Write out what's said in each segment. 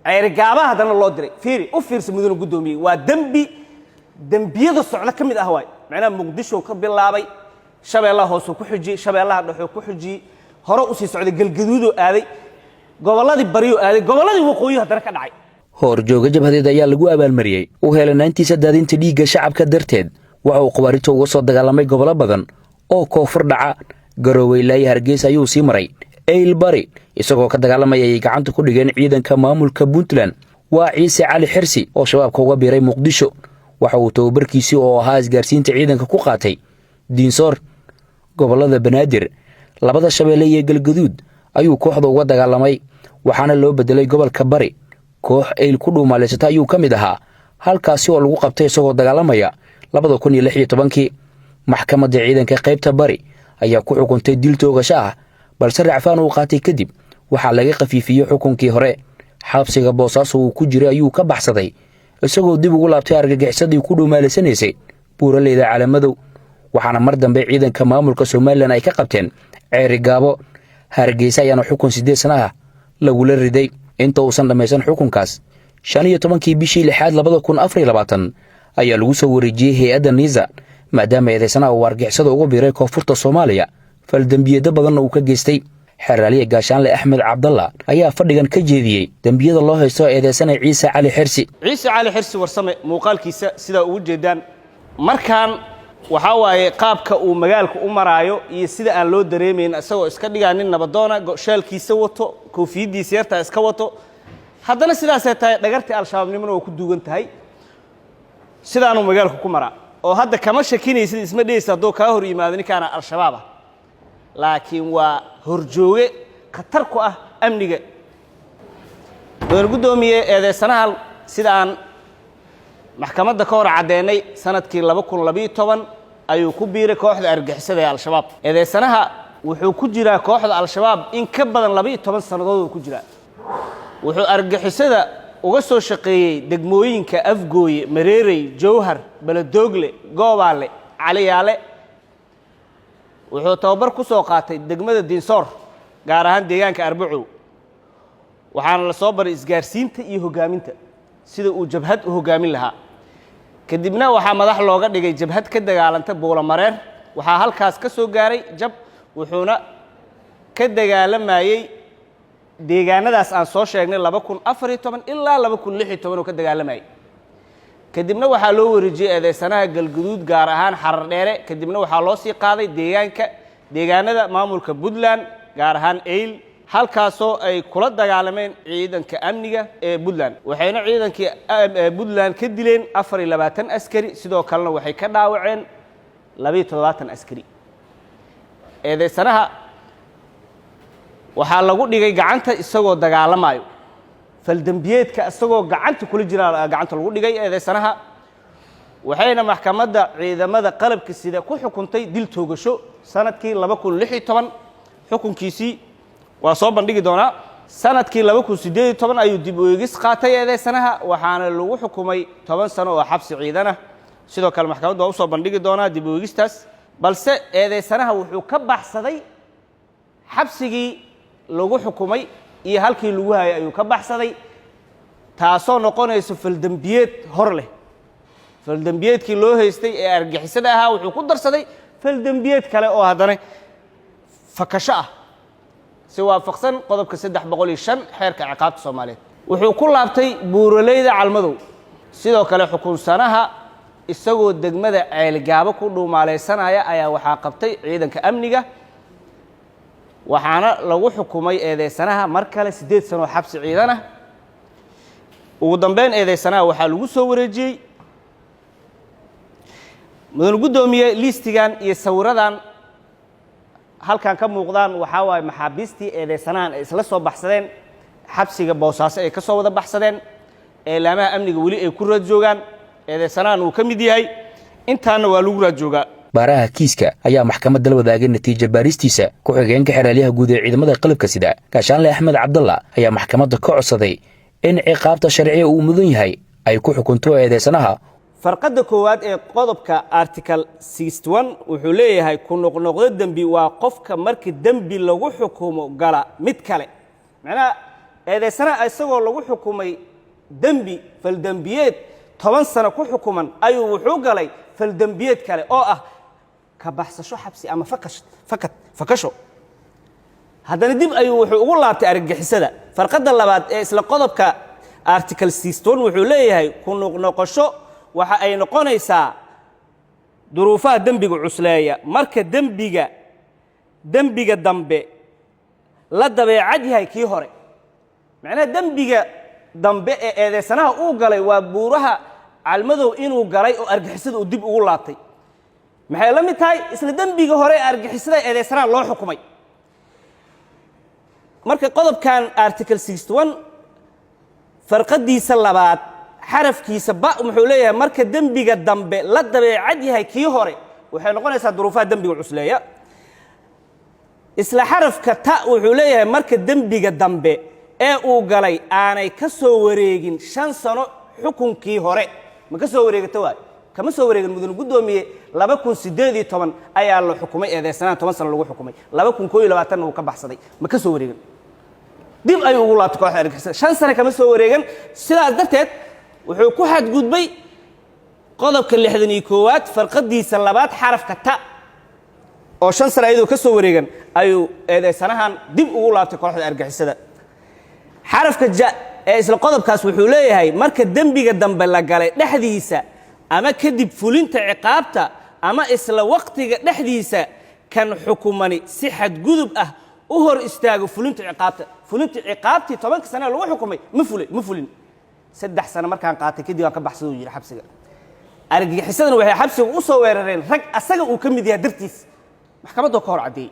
ceerigaaba hadana loo diray fiiri u fiirsi mudane gudoomiye waa dambiyada socda kamid ah waay macnaha muqdisho ka bilaabay shabeellaha hoos ku xujiyay shabeellaha dhaxo ku xujiyay hore u sii socday galgaduud aaday goboladii bariyo aaday goboladii waqooyi hadana ka dhacay horjooga jabhadeed ayaa lagu abaalmariyay u helanaantiisa daadinta dhiigga shacabka darteed waxa uu qabaarito uga soo dagaalamay gobolo badan oo koonfur dhaca Garowe ilaa Hargeysa ayuu sii maray Eyl Bari isagoo ka dagaalamay gacanta ku dhigeen ciidanka maamulka Puntland waa Ciise Cali Xirsi oo shabaabka uga biiray Muqdisho waxa uu tababarkiisii oo ahaa isgaarsiinta ciidanka ku qaatay Diinsoor gobolada Banaadir labada Shabeelle iyo Galgaduud ayuu kooxda uga dagaalamay waxaana loo bedelay gobolka Bari koox Eyl ku dhuumaaleysata ayuu kamid ahaa halkaasi oo lagu qabtay isagoo dagaalamaya 2016 maxkamadda ciidanka qaybta Bari ayaa ku xukuntay dil toogasho ah balse racfaan uu qaatay kadib waxa laga qafiifiyay xukunkii hore xabsiga Boosaaso uu ku jiray ayuu ka baxsaday isagoo dib ugu laabtay argagixisadii ku dhuumaaleysanaysay buuraleyda Calaamadow waxaana mar dambe ciidanka maamulka Soomaaliland ay ka qabteen ceerigaabo Hargeysa ayaana xukun 8 sano ah lagu la riday inta uusan dhameysan xukunkaas 15 bishii 6 2024 ayaa lagu soo wareejiyay hay'adda Niza maadaama eedeysanaha uu argagixisada ugu biiray koonfurta Soomaaliya fal dambiyada badan uu ka geystay xeraaliye gaashaanle Axmed Cabdalla ayaa fadhigan ka jeediyay dambiyada loo haysto eedeysanaha Ciise Cali Xirsi warsame muuqaalkiisa sida ugu jeedaan markaan waxa waaye qaabka uu magaalka u maraayo iyo sida aan loo dareemeyn asagoo iska dhigaanin nabadoona shaalkiisa wato koofiyadiisa yarta iska wato haddana sidaas ay tahay dhagartii al-shabaabnimada oo ku duugan tahay sidaanu magaalka ku maraa oo hadda kama shakinaysid isma dheeysa hadoo ka hor yimaado ninkaana al-shabaab laakiin waa horjooge khatar ku ah amniga gudoomiye eedeysanaha sida aan maxkamadda ka hor cadeynay sanadkii 2012 ayuu ku biiray kooxda argagixisada ee al-shabaab eedeysanaha wuxuu ku jiraa kooxda al-shabaab in ka badan 12 sanadood ku jiraa wuxuu argagixisada uga soo shaqeeyay degmooyinka Afgooye Mareerey Jowhar Baladogle Goobaale Caliyaale wuxuu tababar ku soo qaatay degmada Diinsoor gaar ahaan deegaanka Arbaco waxaana la soo baray isgaarsiinta iyo hogaaminta sida uu jabhad u hogaamin lahaa kadibna waxa madax looga dhigay jabhad ka dagaalanta Buulamareer waxa halkaas ka soo gaaray jab wuxuuna ka dagaalamayay deegaanadaas aan soo sheegnay 2014 ilaa 2016 oo ka dagaalamay kadibna waxa loo wareejiyay eedeysanaha Galgaduud gaar ahaan Xarar Dheere kadibna waxa loo sii qaaday deegaanada maamulka Puntland gaar ahaan Eyl halkaasoo ay kula dagaalameen ciidanka amniga ee Puntland waxayna ciidankii Puntland ka dileen 24 askari sidoo kalena waxay ka dhaawaceen 27 askari eedeysanaha waxa lagu dhigay gacanta isagoo dagaalamayo fal dambiyeedka isagoo gacanta kula jira gacanta lagu dhigay eedeysanaha waxayna maxkamadda ciidamada qalabka sida ku xukuntay dil toogasho sanadkii 2016 xukunkiisii waa soo bandhigi doonaa sanadkii 2018 ayuu dib u eegis qaatay eedeysanaha waxaana lagu xukumay 10 sano oo xabsi ciidan ah sidoo kale maxkamaddu waa soo bandhigi doonaa dib u eegistaas balse eedeysanaha wuxuu ka baxsaday xabsigii lagu xukumay iyo halkii lagu hayay ayuu ka baxsaday taasoo noqonayso fal dambiyeed hor leh fal dambiyeedkii loo haystay ee argagixisada ahaa wuxuu ku darsaday fal dambiyeed kale oo haddana fakasho ah si waafaqsan qodobka 305 xeerka ciqaabta Soomaaliyeed wuxuu ku laabtay buuraleyda Calaamadow sidoo kale xukunsanaha isagoo degmada Ceelgaabo ku dhuumaaleysanaya ayaa waxa qabtay ciidanka amniga waxaana lagu xukumay eedeysanaha mar kale 8 sano xabsi ciidan ah ugu dambeyn eedeysanaha waxa lagu soo wareejiyay mudane gudoomiye listigan iyo sawiradan halkan ka muuqdaan waxa waay maxaabiistii eedeysanahan ay isla soo baxsadeen xabsiga Boosaaso ay ka soo wada baxsadeen eelaamaha amniga wali ay ku raad joogan eedeysanahan uu ka mid yahay intaana waa lagu raad joogaa baaraha kiiska ayaa maxkamadda la wadaagay natiijo baaristiisa ku xigeenka xeraaliyaha guud ee ciidamada qalabka sida gaashaanle Axmed Cabdalla ayaa maxkamadda ka codsaday in ciqaabta sharciga uu mudan yahay ay ku xukunto eedeysanaha farqada koowaad ee qodobka article 61 wuxuu leeyahay ku noqnoqdo dambi waa qofka markii dambi lagu xukumo gala mid kale macnaha eedeysana isagoo lagu xukumay dembi faldembiyeed 10 sano ku xukuman ayuu wuxuu galay faldembiyeed kale oo ah ka baxsasho xabsi ama fakasho haddana dib ayuu wuxuu ugu laabtay argagixisada farqada labaad ee isla qodobka article 16 wuxuu leeyahay ku noqnoqosho waxa ay noqonaysaa duruufaha dembiga cusleeya marka dembiga dambe la dabeecad yahay kii hore macnaha dembiga dambe ee eedeysanaha uu galay waa buuraha calmadow inuu galay oo argagixisada uu dib ugu laabtay maxay la mid tahay isla dembiga hore ee argagixisada eedeysanaha loo xukumay marka qodobkan article 61 farqadiisa labaad xarafkiisa ba wuxuu leeyahay marka dembiga dambe la dabeecad yahay kii hore waxay noqonaysaa duruufaha dembiga cusleeya isla xarafka ta wuxuu leeyahay marka dembiga dambe ee uu galay aanay ka soo wareegin 5 sano xukunkii hore ma ka soo wareegato waay kama soo wareegin mudane gudoomiye 2018 ayaa la xukumay eedeysanaha 10 sano lagu xukumay 2021 uu ka baxsaday ma ka soo wareegin dib ay ugu laabtay kooxda argagixisada 5 sano kama soo wareegin sidaas darteed wuxuu ku xadgudbay qodobka 61aad farqadiisa labaad xarafka ta oo 5 sano ayadoo ka soo wareegan ayuu eedeysanahan dib ugu laabtay kooxda argagixisada xarafka ja ee isla qodobkaas wuxuu leeyahay marka dembiga dambe la galay dhexdiisa ama kadib fulinta ciqaabta ama isla waqtiga dhexdiisa kan xukumani si xadgudub ah u hor istaago fulinta ciqaabtii 10 sano lagu xukumay ma fulin 3 sano markaan qaatay kadib aan ka baxsado yiri xabsiga argagixisadana waxay xabsiga u soo weerareen rag asaga uu ka mid yahay dartiis maxkamadda ka hor cadeeyay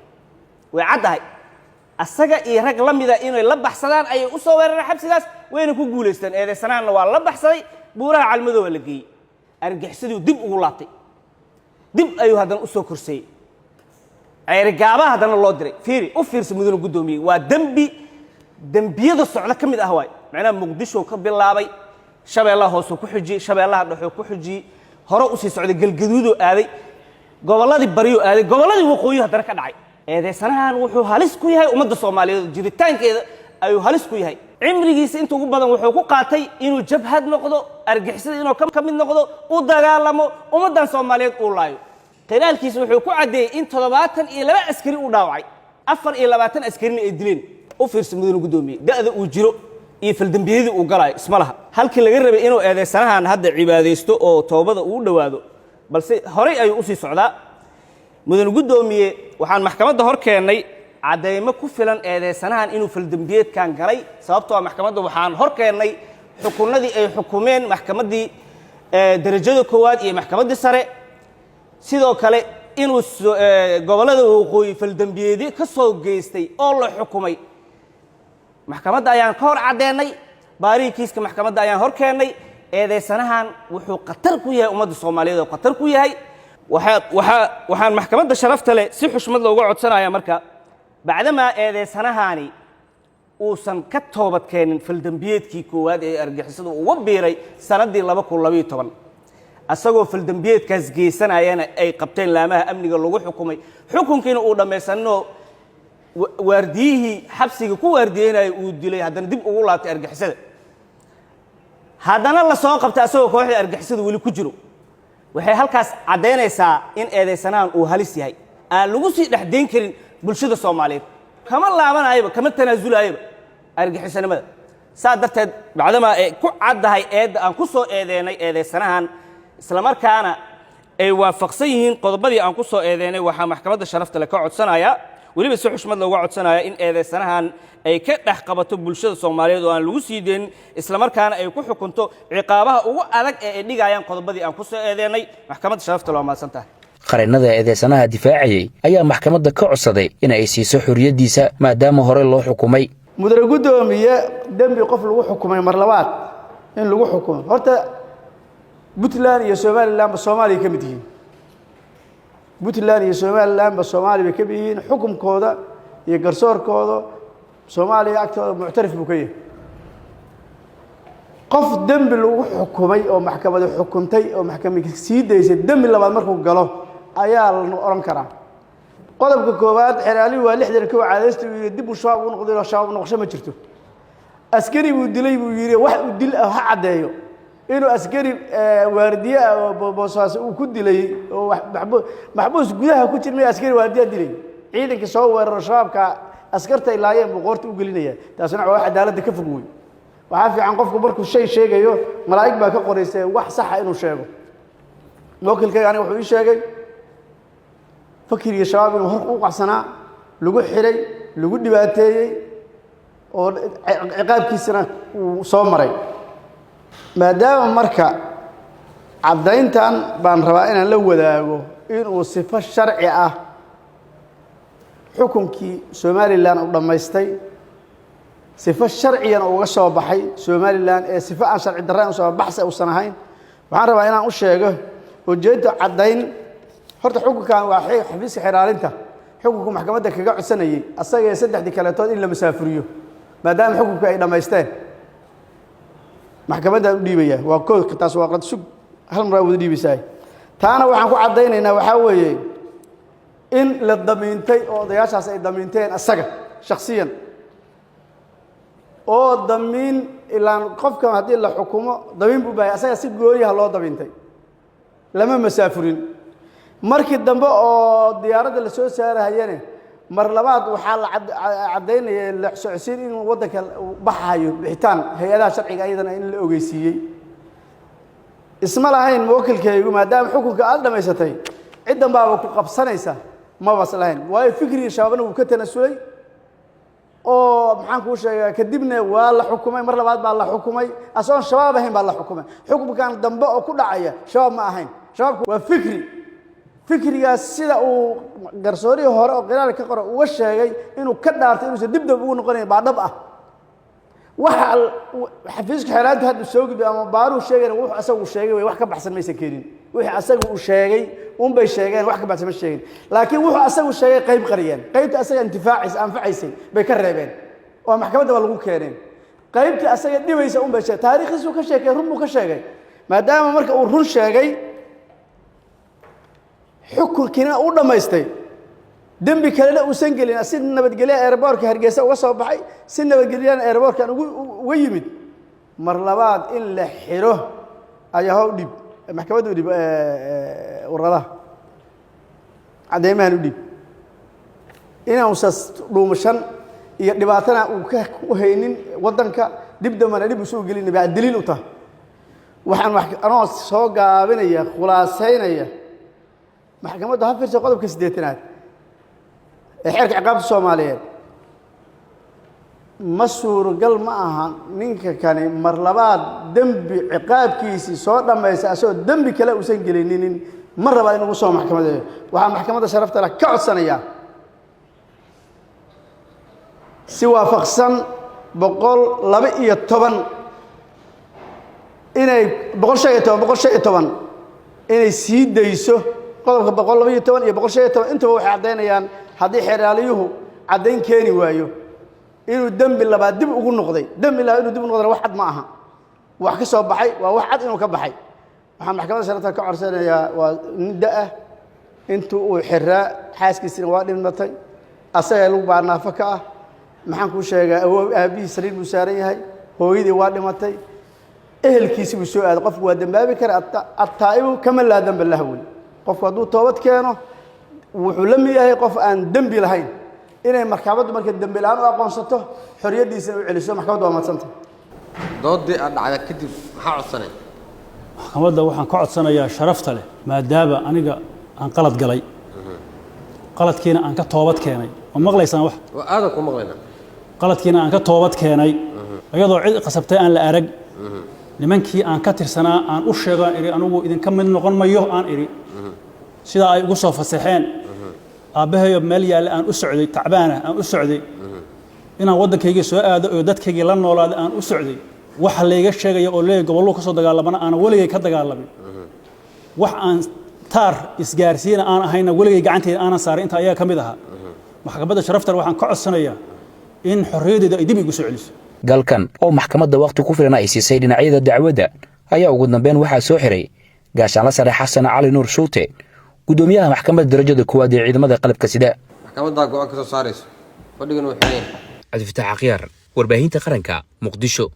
way cadahay asaga iyo rag la mid ah inay la baxsadaan ay u soo weerareen xabsigaas wayna ku guuleysteen eedeysanaana waa la baxsaday buuraha calmadow la geeyay argagixisadii dib ugu laabtay dib ayuu hadan u soo korsay ceergaabaha hadana loo diray u fiirsa mudane gudoomiye waa dembiyada socda ka mid ah waay macnaha muqdisho ka bilaabay shabeellaha hoos ku xujiyay shabeellaha dhaxo ku xujiyay hore u sii socday galgaduud oo aaday goboladii bariyo aaday goboladii waqooyi hadana ka dhacay eedeysanahan wuxuu halis ku yahay ummadda Soomaaliyeed jiritaankeeda ayuu halis ku yahay cimrigiisa inta ugu badan wuxuu ku qaatay inuu jabhad noqdo argagixisada inuu ka mid noqdo u dagaalamo ummaddan Soomaaliyeed uu laayo qiraalkiisa wuxuu ku cadeeyay in 72 askari uu dhaawacay 24 askarina ay dileen u fiirsan mudane gudoomiye da'da uu jiro iyo faldambiyadii uu galay isma laha halkii laga rabay inuu eedeysanahan hadda cibaadeysto oo toobada uu dhawaado balse horey ayuu u sii socdaa mudane gudoomiye waxaan maxkamadda hor keenay cadeymo ku filan eedeysanahan inuu faldambiyeedkan galay sababtoo maxkamadda waxaan hor keenay xukunadii ay xukumeen maxkamaddii darajada koowaad iyo maxkamaddii sare sidoo kale inuu gobolada waqooyi faldambiyeedii ka soo geystay oo la xukumay maxkamadda ayaan ka hor cadeynay baarikiiska maxkamadda ayaan hor keenay eedeysanahan wuxuu qatar ku yahay ummadda Soomaaliyeed oo qatar ku yahay waxaan maxkamadda sharafta leh si xushmad looga codsanayaa marka bacdama eedeysanahani uusan ka toobad keenin faldambiyeedkii koowaad ee argagixisada ugu biiray sanadii 2012 asagoo faldambiyeedkaas geysanayana ay qabteen laamaha amniga lagu xukumay xukunkiina uu dhameysano waardiyihii xabsiga ku waardiyeynay uu dilay haddana dib ugu laabtay argagixisada haddana la soo qabtay asagoo kooxda argagixisada weli ku jiro waxay halkaas cadeynaysaa in eedeysanahan uu halis yahay aan lagu sii dhaxdeyn karin bulshada Soomaaliyeed kama laabanayba kama tanaasulayba argagixisanimada saa darteed bacdama ay ku cadahay eedda aan ku soo eedeynay eedeysanahan isla markaana ay waafaqsan yihiin qodobadii aan ku soo eedeynay waxa maxkamadda sharafta leh ka codsanaya waliba si xushmad looga codsanaya in eedeysanahan ay ka dhax qabato bulshada Soomaaliyeed oo aan lagu sii deyn isla markaana ay ku xukunto ciqaabaha ugu adag ee ay dhigayaan qodobadii aan ku soo eedeynay maxkamadda sharafta loo maasantahay qareennada eedeysanaha difaacayay ayaa maxkamadda ka codsaday in ay siiso xorriyadiisa maadaama hore loo xukumay mudane gudoomiye dambi qof lagu xukumay mar labaad in lagu xukumo horta Puntland iyo Somaliland ba Soomaaliya ka mid yihiin Puntland iyo Somaliland ba Soomaaliya ka mid yihiin xukunkooda iyo garsoorkooda Soomaaliya agtooda muctarif buu ka yahay qof dambi lagu xukumay oo maxkamadda xukuntay oo maxkamadda sii deysay dambi labaad markuu galo ayaa la oran karaa qodobka koowaad xiraali waa 60 ka caadeysto iyo dib u shaab u noqdo shaab noqosho ma jirto askari buu dilay buu yiri wax uu dil ah cadeeyo inuu askari waardiye boosaas uu ku dilay oo maxbuus gudaha ku jirnay askari waardiye dilay ciidanka soo weeraro shabaabka askarta ilaayeen buu qoorta u gelinaya taasina waa cadaalad ka fog weey waxa fiican qofku markuu shay sheegayo malaa'ig baa ka qoraysay wax sax ah inuu sheego موكلكي أنا وحوي شاقي فكر يا شباب إنه هرق وقعسنا لقوا حري لقوا دباتي وعقاب كيسنا وصومري ما دام مركع عبدين تان بان ربائنا لو ذاقو إنه صفة الشرعية حكم كي سومالي لان أقدم ما يستي صفة الشرعية وغشوا بحي سومالي لان صفة عن شرع الدرائم وصوا بحث أو سنهين وعن ربائنا أقول شاقه وجدت عدين horta xukunkan waa xafiiska xiraalinta xukunku maxkamadda kaga codsanayay asaga saddex dikalaatood in la masaafuriyo maadaama xukunku ay dhameysteen maxkamadda u dhiibaya waa kood taas waa qad sug hal mar wada dhiibisay taana waxaan ku cadeynaynaa waxa weeye in la damiintay oo odayaashaas ay damiinteen asaga shakhsiyan oo damiin ilaan qofka hadii la xukumo damiin buu baahay asaga si gooniyaha loo damiintay lama masaafurin markii dambe oo diyaaradda la soo saarayeen mar labaad waxa la cadeynayay la socodsiin in wadanka baxayo bixitaan hay'adaha sharciga ayadana in la ogeysiiyay isma lahayn muwakkilkaygu maadaama xukunka aad dhameysatay ciidan baa ku qabsanaysa ma waslahayn way fikri shabaabna uu ka tanasulay oo maxaan ku sheegay kadibna waa la xukumay mar labaad baa la xukumay asoon shabaab ahayn baa la xukumay xukunkan dambe oo ku dhacaya shabaab ma ahayn shabaabku waa fikrigaas sida uu garsooriyo hore oo qiraal ka qoro uu sheegay inuu ka dhaartay inuu dib ugu noqonayo baa dhab ah waxa xafiiska xiraanta hadda soo gudbay ama baaru sheegay wuxuu asagu sheegay wax ka baxsan maysan keenin wixii asagu uu sheegay bay sheegeen wax ka baxsan ma sheegin laakiin wuxuu asagu sheegay qayb qariyeen qaybta asaga intifaacis anfacaysay bay ka reebeen oo maxkamadda lagu keeneen qaybta asaga dhibaysa bay sheegay taariikhdiisu ka sheegay run buu ka sheegay maadaama marka uu run sheegay xukunkiina uu dhameystay dambi kale uu san gelin asid nabadgelyo airportka Hargeysa uga soo baxay si nabadgelyo airportka ugu yimid mar labaad in la xiro ayaa u dhib maxkamaddu dhib warada cadeemaan u dhib inaan usas dhuumashan iyo dhibaatana uu ka haynin wadanka dib damana dib u soo gelin baa daliil u tahay waxaan anoo soo gaabinaya khulaasaynaya maxkamadda hafirsa qodobka 8aad ee xeerka ciqaabta Soomaaliyeed masuur gal ma aha ninka kani mar labaad dambi ciqaabkiisi soo dhameysay asoo dambi kale u san gelinin mar labaad inuu soo maxkamadeeyo waxa maxkamadda sharafta la ka codsanaya si waafaqsan 112 inay 112 inay sii dayso qodobka 112 iyo 112 inta waxay cadeynayaan hadii xiraaliyuhu cadeyn keeni waayo inuu dambi labaad dib ugu noqday dambi la inuu dib ugu noqdo wax cad ma aha wax ka soo baxay waa wax cad inuu ka baxay waxa maxkamadda sharafta ka codsanayaa waa nidaa intuu uu xiraa xaaskiisina waa dhimatay asaga lagu baarnaafo ka ah maxaan ku sheegaa aabihi sariir buu saaran yahay hooyadii waa dhimatay ehelkiisi buu soo aaday qofku waa dambaabi kara at-taa'ibu kama la damba lahu qofku hadduu toobad keeno wuxuu la mid yahay qof aan dambi lahayn inay maxkamaddu marka dambi la'aan u aqoonsato xoriyadiisa u celiso maxkamaddu waa madsanta doodii aad dhacda kadib maxaa codsanay maxkamadda waxaan ka codsanayaa sharafta leh maadaama aniga aan qalad galay qaladkiina aan ka toobad keenay oo maqlaysaan wax aad ku maqlaynaa qaladkiina aan ka toobad keenay iyadoo cid qasabtay aan la arag nimankii aan ka tirsanaa aan u sheegaan iri anigu idin ka mid noqon mayo aan iri sida ay ugu soo fasaxeen aabahayo meel yaal aan u socday tacbaana aan u socday inaan wadankayga soo aado oo dadkayga la noolaado aan u socday waxa leega sheegay oo leey gobollo ka soo dagaalamana aan waligay ka dagaalamin wax aan taar isgaarsiina aan ahayna waligay gacanteeda aan saaray inta ayaa kamid aha maxkamadda sharafta waxaan ka codsanayaa in xorriyadeeda ay dib igu soo celiso galkan oo maxkamadda waqti ku filan ay siisay dhinacyada dacwadda ayaa ugu dambeyn waxa soo xiray gaashaanla sare Xasan Cali Nuur Shuute gudoomiyaha maxkamadda darajada koowaad ee ciidamada qalabka sida maxkamadda go'aan ka soo saarayso fadhigan wuxuu yahay Cabdi Fataax Aqyar warbaahinta qaranka Muqdisho.